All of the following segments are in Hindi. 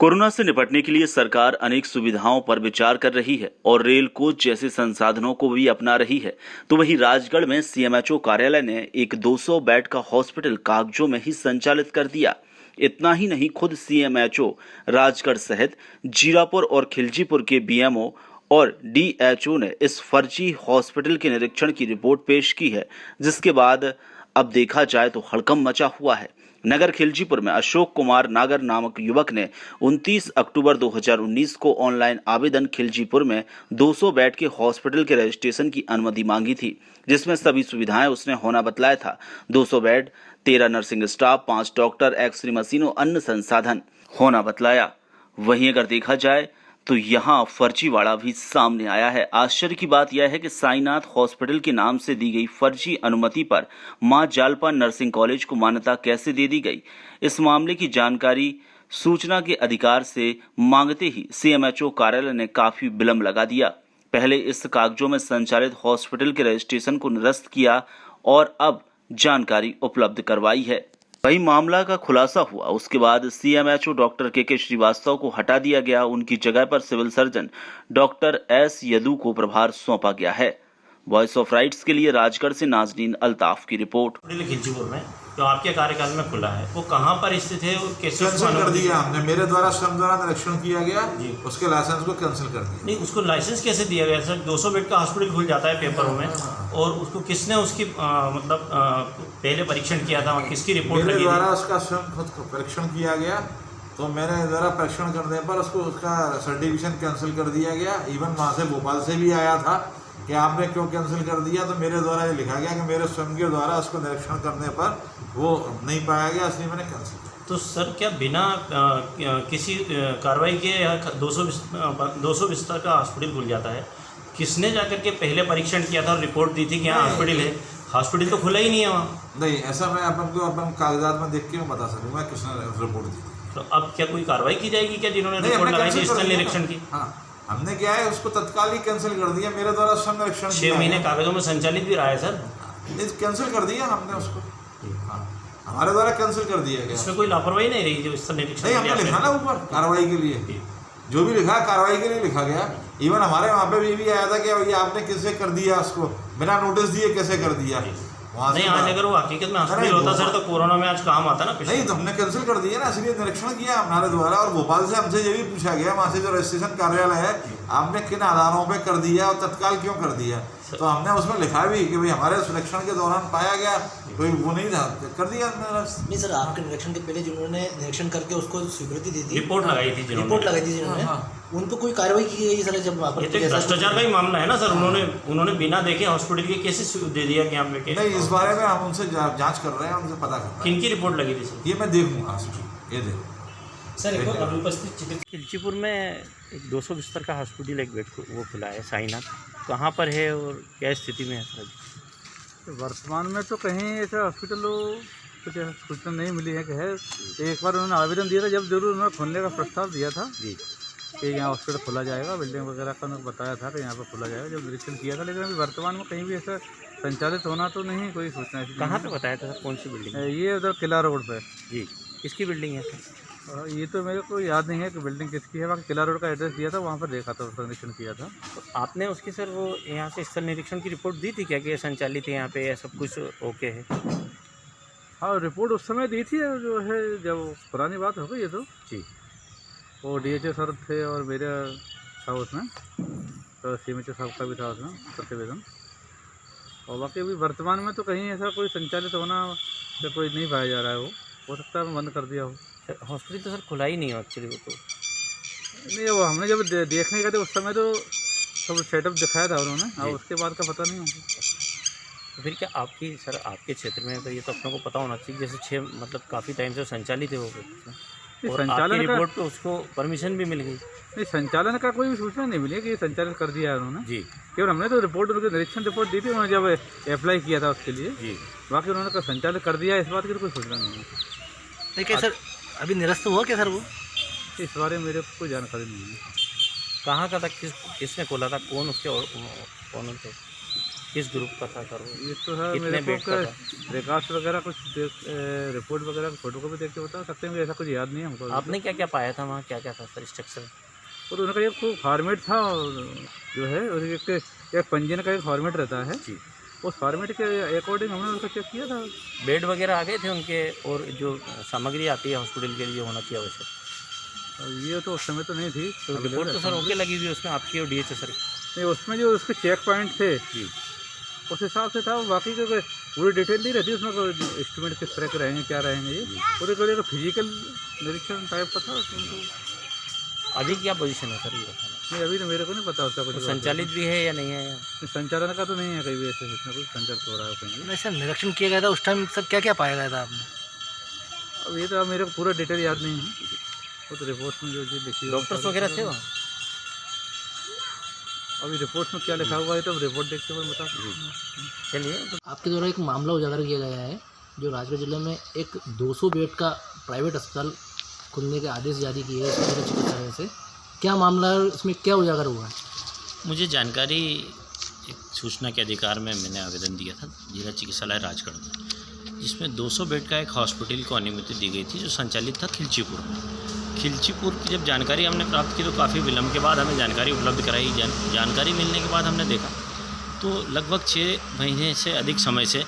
कोरोना से निपटने के लिए सरकार अनेक सुविधाओं पर विचार कर रही है और रेल कोच जैसे संसाधनों को भी अपना रही है। तो वहीं राजगढ़ में सीएमएचओ कार्यालय ने एक 200 बेड का हॉस्पिटल कागजों में ही संचालित कर दिया। इतना ही नहीं, खुद सीएमएचओ राजगढ़ सहित जीरापुर और खिलचीपुर के बीएमओ और डीएचओ ने इस फर्जी हॉस्पिटल के निरीक्षण की रिपोर्ट पेश की है, जिसके बाद अब देखा जाए तो हड़कंप मचा हुआ है। नगर खिलचीपुर में अशोक कुमार नागर नामक युवक ने 29 अक्टूबर 2019 को ऑनलाइन आवेदन खिलचीपुर में 200 बेड के हॉस्पिटल के रजिस्ट्रेशन की अनुमति मांगी थी, जिसमें सभी सुविधाएं उसने होना बतलाया था। 200 bed, 13 nursing staff, 5 doctor, x-ray मशीनों, अन्य संसाधन होना बतलाया। वहीं अगर देखा जाए तो यहाँ फर्जीवाड़ा भी सामने आया है। आश्चर्य की बात यह है कि साईनाथ हॉस्पिटल के नाम से दी गई फर्जी अनुमति पर मां जालपा नर्सिंग कॉलेज को मान्यता कैसे दे दी गई, इस मामले की जानकारी सूचना के अधिकार से मांगते ही सीएमएचओ कार्यालय ने काफी विलंब लगा दिया। पहले इस कागजों में संचालित हॉस्पिटल के रजिस्ट्रेशन को निरस्त किया और अब जानकारी उपलब्ध करवाई है। वही मामला का खुलासा हुआ, उसके बाद सीएमएचओ डॉक्टर के श्रीवास्तव को हटा दिया गया। उनकी जगह पर civil surgeon doctor S Yadu को प्रभार सौंपा गया है। वॉइस ऑफ राइट्स के लिए राजगढ़ से नाजनीन अल्ताफ की रिपोर्ट। खिलचीपुर में जो आपके कार्यकाल में खुला है वो कहाँ पर स्थित है और कैसे कैंसिल कर दिया हमने। मेरे द्वारा श्रम द्वारा निरीक्षण किया गया, उसके लाइसेंस को कैंसिल कर दिया। नहीं, उसको लाइसेंस कैसे दिया गया सर? 200 बेड का हॉस्पिटल खुल जाता है पेपरों में, और उसको किसने उसकी पहले परीक्षण किया था, किसकी रिपोर्ट लगी? मेरे द्वारा उसका स्वयं खुद परीक्षण किया गया, तो मेरे द्वारा परीक्षण करने पर उसको उसका सर्टिफिकेशन कैंसिल कर दिया गया। इवन वहाँ से भोपाल से भी आया था कि आपने क्यों कैंसिल कर दिया, तो मेरे द्वारा ये लिखा गया कि मेरे स्वयं के द्वारा उसको निरीक्षण करने पर वो नहीं पाया गया, इसलिए मैंने कैंसिल किया। तो सर क्या बिना किसी कार्रवाई के 200 बिस्तर का हॉस्पिटल खुल जाता है? किसने जाकर के पहले परीक्षण किया था और रिपोर्ट दी थी कि हाँ हॉस्पिटल है? हॉस्पिटल तो खुला ही नहीं है वहाँ। नहीं, ऐसा मैं अपन कागजात में देख के मैं बता सकूँगा किसने रिपोर्ट दी थी। तो अब क्या कोई कार्रवाई की जाएगी क्या जिन्होंने रिपोर्ट लगाई थी स्थल निरीक्षण की? हाँ, हमने क्या है उसको तत्काल ही कैंसिल कर दिया। मेरे द्वारा स्वयं निरीक्षण 6 महीने कागजों में संचालित भी रहा है सर। कैंसिल कर दिया हमने उसको। हाँ, हमारे द्वारा कैंसिल कर दिया गया। इसमें कोई लापरवाही नहीं रही जो स्थल निरीक्षण? नहीं, हमने लिखा ना ऊपर कार्रवाई के लिए, जो भी लिखा कार्रवाई के लिए लिखा गया। इवन हमारे वहाँ पे भी आया था कि ये आपने कैसे कर दिया, उसको बिना नोटिस दिए कैसे कर दिया। नहीं, आज अगर वो हकीकत में हॉस्पिटल होता सर तो कोरोना में आज काम आता ना। नहीं, तो हमने कैंसिल कर दिया ना, इसलिए निरीक्षण किया हमारे द्वारा। और भोपाल से हमसे ये भी पूछा गया, वहाँ से जो रजिस्ट्रेशन कार्यालय है, आपने किन आधारों पे कर दिया और तत्काल क्यों कर दिया, तो हमने उसमें लिखा भी कि भाई हमारे निरीक्षण के दौरान पाया गया, कोई वो नहीं था, कर दिया। नहीं सर, आपके निरीक्षण के पहले जिन्होंने निरीक्षण करके उसको स्वीकृति दी थी, रिपोर्ट लगाई थी जिन्होंने, उन पर कोई कार्रवाई की गई सर? जब ये तो भ्रष्टाचार का ही मामला है ना सर। उन्होंने बिना देखे हॉस्पिटल के कैसे दे दिया कि आप नहीं, इस बारे में हम उनसे जांच कर रहे हैं, उनसे पता कर रहे हैं। किनकी रिपोर्ट लगी थी सर? ये मैं देखूंगा, ये देखो सर। एक अनुपस्थित खिलचीपुर में एक 200 बिस्तर का हॉस्पिटल एक बेड वो खुला है साईनाथ, कहाँ पर है और क्या स्थिति में है सर? वर्तमान में तो कहीं ऐसा हॉस्पिटल कुछ सूचना नहीं मिली है कि है। एक बार उन्होंने आवेदन दिया था, जब जरूर उन्होंने खोलने का प्रस्ताव दिया था जी कि यहाँ हॉस्पिटल खोला जाएगा, बिल्डिंग वगैरह का उन्होंने बताया था कि यहाँ पर खोला जाएगा, जब निरीक्षण किया था। लेकिन अभी वर्तमान में कहीं भी ऐसा संचालित होना तो नहीं, कोई सूचना है। कहाँ पे बताया था सर? कौन सी बिल्डिंग? ये उधर किला रोड पर जी। किसकी बिल्डिंग है सर? ये तो मेरे को याद नहीं है कि बिल्डिंग किसकी है। वहाँ किला रोड का एड्रेस दिया था, वहाँ पर देखा था, उसका निरीक्षण किया था। तो आपने उसकी सर वो यहाँ से स्थल निरीक्षण की रिपोर्ट दी थी क्या कि ये संचालित है यहाँ पे, सब कुछ ओके है? हाँ, रिपोर्ट उस समय दी थी, जो है जब पुरानी बात हो गई है तो जी। वो डीएचओ सर थे और मेरा था उसमें, तो सीएमएचओ साहब का भी था उसमें प्रतिवेदन। और बाकी अभी वर्तमान में तो कहीं ऐसा कोई संचालित होना तो कोई नहीं पाया जा रहा है। वो हो सकता है बंद कर दिया हो। हॉस्पिटल तो सर खुला ही नहीं है एक्चुअली। वो तो नहीं, वो हमने जब देखने गए थे उस समय तो सब सेटअप दिखाया था उन्होंने, और उसके बाद का पता नहीं होगा। तो फिर क्या आपकी सर आपके क्षेत्र में तो ये तो अपने को पता होना चाहिए, जैसे 6 मतलब काफ़ी टाइम से संचालित है वो, और संचालन रिपोर्ट पे उसको परमिशन भी मिल गई? नहीं, संचालन का कोई भी सूचना नहीं मिली कि ये संचालित कर दिया है उन्होंने जी। केवल हमने तो रिपोर्ट, उनकी निरीक्षण रिपोर्ट दी थी उन्होंने जब अप्लाई किया था उसके लिए जी। बाकी उन्होंने संचालित कर दिया है, इस बात की कोई सूचना नहीं है। देखिए सर, अभी निरस्त हुआ क्या सर वो? इस बारे में मेरे को कोई जानकारी नहीं है। कहाँ का था, किसने खोला था, कौन उसके ओनर थे? किस ग्रुप का था सर? ये तो है कितने मेरे बेड को का था? रिकॉर्ड्स वगैरह कुछ रिपोर्ट वगैरह फोटो को भी देख के बता सकते हैं, मुझे ऐसा कुछ याद नहीं है हमको। आपने क्या क्या पाया था वहाँ, क्या क्या था सर स्ट्रक्चर? और उनका एक फॉर्मेट था और जो है, और एक पंजीयन का एक फॉर्मेट रहता है जी। उस फॉर्मेट के अकॉर्डिंग हमने उसको चेक किया था। बेड वगैरह आ गए थे उनके, और जो सामग्री आती है हॉस्पिटल के लिए होना चाहिए आवश्यक, और ये तो उस समय तो नहीं थी तो रिपोर्ट तो सर ओके लगी हुई है उसमें आपकी और DHO सर? नहीं, उसमें जो उसके चेक पॉइंट थे जी। उस हिसाब से था। बाकी जो पूरी डिटेल नहीं रहती उसमें, इंस्ट्रूमेंट किस तरह के रहेंगे, क्या रहेंगे, ये पूरे को फिजिकल निरीक्षण टाइप का था उसमें। तो अभी क्या पोजीशन है सर ये बताना? नहीं, अभी तो मेरे को नहीं पता उसका कुछ। तो संचालित भी है या नहीं है? संचालन का तो नहीं है कहीं भी ऐसे, इसमें कुछ संचालित हो रहा है कहीं। नहीं सर, निरीक्षण किया गया था उस टाइम सर, क्या क्या पाया गया था आपने? अब ये तो मेरे को पूरा डिटेल याद नहीं है, वो तो रिपोर्ट में जो चीज़ लिखी है। डॉक्टर्स वगैरह थे वहाँ? अभी रिपोर्ट में क्या लिखा हुआ है तो रिपोर्ट देख के मैं बता सकता हूँ। चलिए। आपके द्वारा एक मामला उजागर किया गया है, जो राजगढ़ जिले में एक 200 बेड का प्राइवेट अस्पताल खुलने के आदेश जारी किए गए जिला चिकित्सालय से। क्या मामला है, इसमें क्या उजागर हुआ है? मुझे जानकारी, एक सूचना के अधिकार में मैंने आवेदन दिया था जिला चिकित्सालय राजगढ़ में, जिसमें 200 बेड का एक हॉस्पिटल को अनुमति दी गई थी जो संचालित था खिलचीपुर में। खिलचीपुर की जब जानकारी हमने प्राप्त की तो काफ़ी विलम्ब के बाद हमें जानकारी उपलब्ध कराई। जानकारी मिलने के बाद हमने देखा तो लगभग 6 महीने से अधिक समय से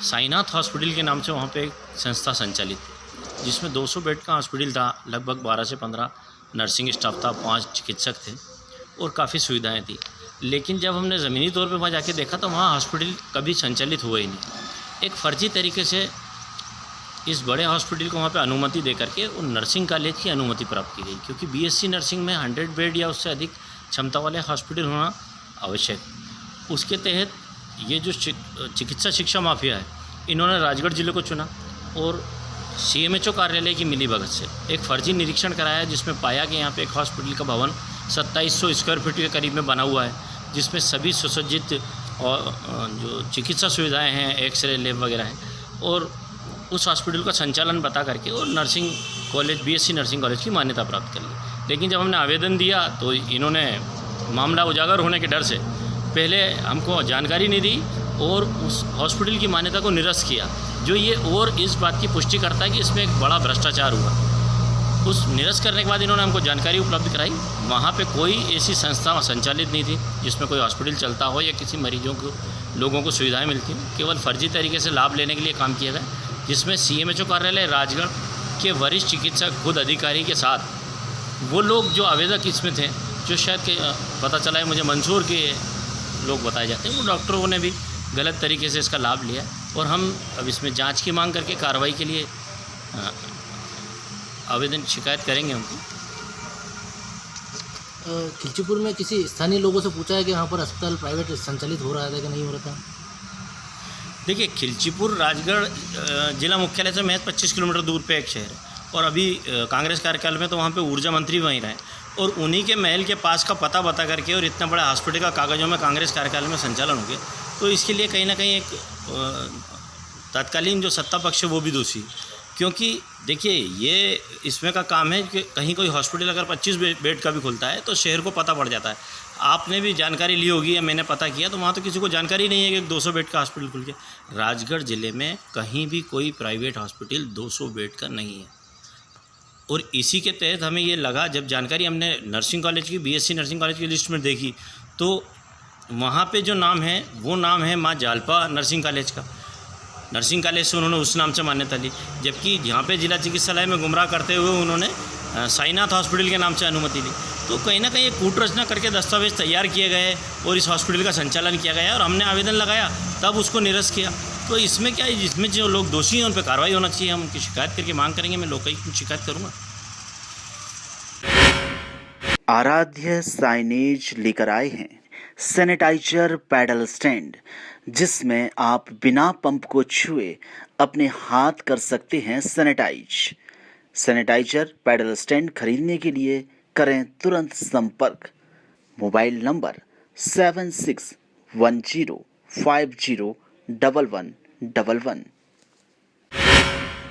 साईनाथ हॉस्पिटल के नाम से वहाँ पे एक संस्था संचालित, जिसमें 200 बेड का हॉस्पिटल था, लगभग 12 से 15 नर्सिंग स्टाफ था, 5 चिकित्सक थे और काफ़ी सुविधाएं थी। लेकिन जब हमने ज़मीनी तौर पे वहाँ जाके देखा तो वहाँ हॉस्पिटल कभी संचालित हुआ ही नहीं। एक फ़र्जी तरीके से इस बड़े हॉस्पिटल को वहाँ पे अनुमति दे करके और नर्सिंग कॉलेज की अनुमति प्राप्त की गई, क्योंकि BSc नर्सिंग में 100 बेड या उससे अधिक क्षमता वाले हॉस्पिटल होना आवश्यक। उसके तहत ये जो चिकित्सा शिक्षा माफिया है, इन्होंने राजगढ़ ज़िले को चुना और CMHO कार्यालय की मिलीभगत से एक फर्जी निरीक्षण कराया, जिसमें पाया कि यहाँ पे एक हॉस्पिटल का भवन 2700 स्क्वायर फीट के करीब में बना हुआ है, जिसमें सभी सुसज्जित और जो चिकित्सा सुविधाएं हैं, एक्सरे लैब वगैरह हैं, और उस हॉस्पिटल का संचालन बता करके और nursing college BSc nursing college की मान्यता प्राप्त कर ली। लेकिन जब हमने आवेदन दिया तो इन्होंने मामला उजागर होने के डर से पहले हमको जानकारी नहीं दी और उस हॉस्पिटल की मान्यता को निरस्त किया, जो ये और इस बात की पुष्टि करता है कि इसमें एक बड़ा भ्रष्टाचार हुआ। उस निरस्त करने के बाद इन्होंने हमको जानकारी उपलब्ध कराई, वहाँ पे कोई ऐसी संस्था संचालित नहीं थी जिसमें कोई हॉस्पिटल चलता हो या किसी मरीजों को, लोगों को सुविधाएं मिलती हो। केवल फर्जी तरीके से लाभ लेने के लिए काम किया गया, जिसमें CMHO कार्यालय राजगढ़ के वरिष्ठ चिकित्सक खुद अधिकारी के साथ वो लोग जो आवेदक इसमें थे, जो शायद पता चला है मुझे मंसूर के लोग बताए जाते हैं, वो डॉक्टरों ने भी गलत तरीके से इसका लाभ लिया। और हम अब इसमें जांच की मांग करके कार्रवाई के लिए आवेदन शिकायत करेंगे उनको। खिलचीपुर में किसी स्थानीय लोगों से पूछा है कि वहाँ पर अस्पताल प्राइवेट संचालित हो रहा था कि नहीं हो रहा था? देखिए, खिलचीपुर राजगढ़ जिला मुख्यालय से महज 25 किलोमीटर दूर पे एक शहर है, और अभी कांग्रेस कार्यकाल में तो वहाँ पे ऊर्जा मंत्री वहीं रहे, और उन्हीं के महल के पास का पता बता करके और इतना बड़ा हॉस्पिटल का कागज़ों में कांग्रेस कार्यकाल में संचालन हो गया, तो इसके लिए कहीं ना कहीं एक तत्कालीन जो सत्ता पक्ष है वो भी दोषी, क्योंकि देखिए ये इसमें का काम है कि कहीं कोई हॉस्पिटल अगर 25 बेड का भी खुलता है तो शहर को पता पड़ जाता है। आपने भी जानकारी ली होगी या मैंने पता किया, तो वहाँ तो किसी को जानकारी नहीं है कि 200 बेड का हॉस्पिटल खुल गया। राजगढ़ ज़िले में कहीं भी कोई प्राइवेट हॉस्पिटल 200 बेड का नहीं है, और इसी के तहत हमें ये लगा, जब जानकारी हमने नर्सिंग कॉलेज की, BSc नर्सिंग कॉलेज की लिस्ट में देखी, तो वहाँ पे जो नाम है वो नाम है माँ जालपा नर्सिंग कॉलेज का। नर्सिंग कॉलेज से उन्होंने उस नाम से मान्यता ली, जबकि यहाँ पे जिला चिकित्सालय में गुमराह करते हुए उन्होंने साईनाथ हॉस्पिटल के नाम से अनुमति ली। तो कहीं ना कहीं एक कूटरचना करके दस्तावेज तैयार किए गए और इस हॉस्पिटल का संचालन किया गया, और हमने आवेदन लगाया तब उसको निरस्त किया। तो इसमें क्या है, जिसमें जो लोग दोषी हैं उन पर कार्रवाई होना चाहिए। हम उनकी शिकायत करके मांग करेंगे, मैं लोकायुक्त की शिकायत करूँगा। आराध्य साइनेज लेकर आए हैं सैनिटाइजर पैडल स्टैंड, जिसमें आप बिना पंप को छुए अपने हाथ कर सकते हैं सैनिटाइज। सैनिटाइजर पैडल स्टैंड खरीदने के लिए करें तुरंत संपर्क। Mobile number 7610501111।